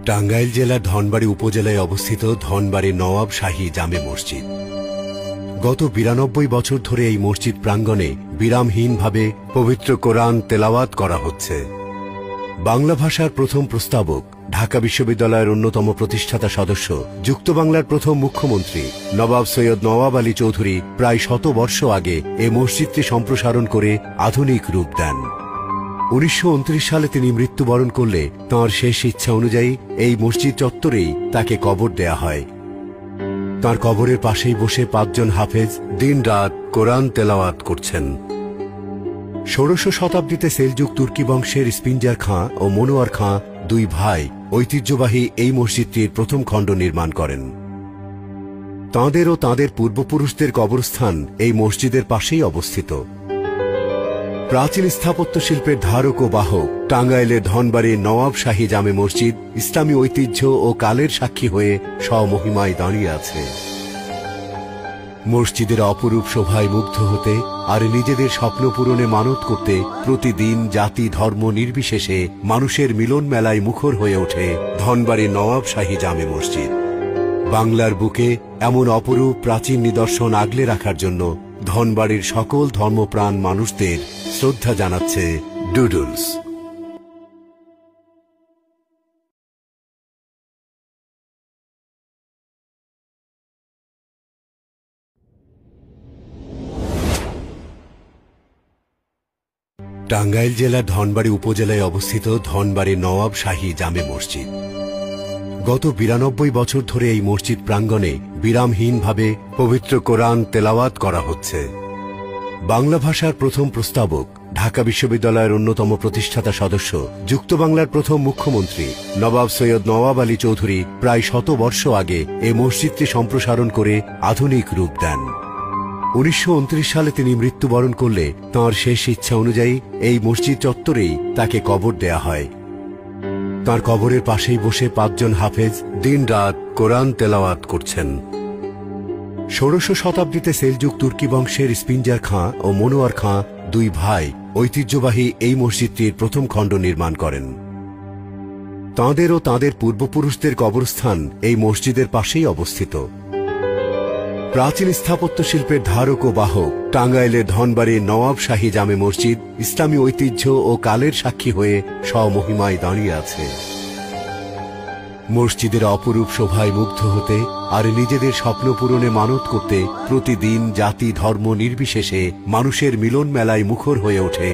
টাঙ্গাইল জেলার ধনবাড়ী উপজেলায় অবস্থিত ধনবাড়ী নওয়াব শাহী জামে মসজিদ। গত 92 বছর ধরে এই মসজিদ প্রাঙ্গণে বিরামহীনভাবে পবিত্র কোরআন তেলাওয়াত করা হচ্ছে। বাংলা ভাষার প্রথম প্রস্তাবক, ঢাকা বিশ্ববিদ্যালয়ের অন্যতম প্রতিষ্ঠাতা সদস্য, যুক্ত বাংলার প্রথম মুখ্যমন্ত্রী নবাব সৈয়দ নওয়াব আলী চৌধুরী প্রায় 100 বর্ষ আগে এ মসজিদটি সম্প্রসারণ করে আধুনিক রূপ দেন। 1929 সালে তিনি মৃত্যুবরণ করলে তাঁর শেষ ইচ্ছা অনুযায়ী এই মসজিদ চত্বরেই তাকে কবর দেয়া হয়। তাঁর কবরের পাশেই বসে 5 জন হাফেজ দিন-রাত কোরআন তেলাওয়াত করছেন। 16শ শতাব্দীতে সেলজুক তুর্কি বংশের ইস্পিঞ্জার খাঁ ও মনোয়ার খাঁ, 2 ভাই ঐতিহ্যবাহী এই মসজিদটির প্রথম খণ্ড নির্মাণ করেন। তাঁদের ও তাঁদের পূর্বপুরুষদের কবরস্থান এই মসজিদের পাশেই অবস্থিত। প্রাচীন স্থাপত্য শিল্পের ধারক ও বাহক টাঙ্গাইলের ধনবাড়ী নওয়াব শাহী জামে মসজিদ ইসলামী ঐতিহ্য ও কালের সাক্ষী হয়ে স্বমহিমায় দাঁড়িয়ে আছে। মসজিদের অপরূপ শোভায় মুগ্ধ হতে আর নিজেদের স্বপ্ন পূরণে মানত করতে প্রতিদিন জাতি ধর্ম নির্বিশেষে মানুষের মিলন মেলায় মুখর হয়ে ওঠে ধনবাড়ী নওয়াব শাহী জামে মসজিদ। বাংলার বুকে এমন অপরূপ প্রাচীন নিদর্শন আগলে রাখার জন্য ধনবাড়ীর সকল ধর্মপ্রাণ মানুষদের শ্রদ্ধা জানাচ্ছে ডুডলস। টাঙ্গাইল জেলার ধনবাড়ী উপজেলায় অবস্থিত ধনবাড়ী নওয়াব শাহী জামে মসজিদ। গত 92 বছর ধরে এই মসজিদ প্রাঙ্গণে বিরামহীনভাবে পবিত্র কোরআন তেলাওয়াত করা হচ্ছে। বাংলা ভাষার প্রথম প্রস্তাবক, ঢাকা বিশ্ববিদ্যালয়ের অন্যতম প্রতিষ্ঠাতা সদস্য, যুক্ত বাংলার প্রথম মুখ্যমন্ত্রী নবাব সৈয়দ নওয়াব আলী চৌধুরী প্রায় 100 বর্ষ আগে এ মসজিদটি সম্প্রসারণ করে আধুনিক রূপ দেন। 1929 সালে তিনি মৃত্যুবরণ করলে তাঁর শেষ ইচ্ছা অনুযায়ী এই মসজিদ চত্বরেই তাকে কবর দেয়া হয়। তাঁর কবরের পাশেই বসে 5 জন হাফেজ দিন-রাত কোরআন তেলাওয়াত করছেন। 16শ শতাব্দীতে সেলজুক তুর্কি বংশের ইস্পিঞ্জার খাঁ ও মনোয়ার খাঁ, 2 ভাই ঐতিহ্যবাহী এই মসজিদটির প্রথম খণ্ড নির্মাণ করেন। তাঁদের ও তাঁদের পূর্বপুরুষদের কবরস্থান এই মসজিদের পাশেই অবস্থিত। প্রাচীন স্থাপত্য শিল্পের ধারক ও বাহক টাঙ্গাইলের ধনবাড়ী নওয়াব শাহী জামে মসজিদ ইসলামী ঐতিহ্য ও কালের সাক্ষী হয়ে স্বমহিমায় দাঁড়িয়ে আছে। মসজিদের অপরূপ শোভায় মুগ্ধ হতে আর নিজেদের স্বপ্ন পূরণে মানত করতে প্রতিদিন জাতি ধর্ম নির্বিশেষে মানুষের মিলন মেলায় মুখর হয়ে ওঠে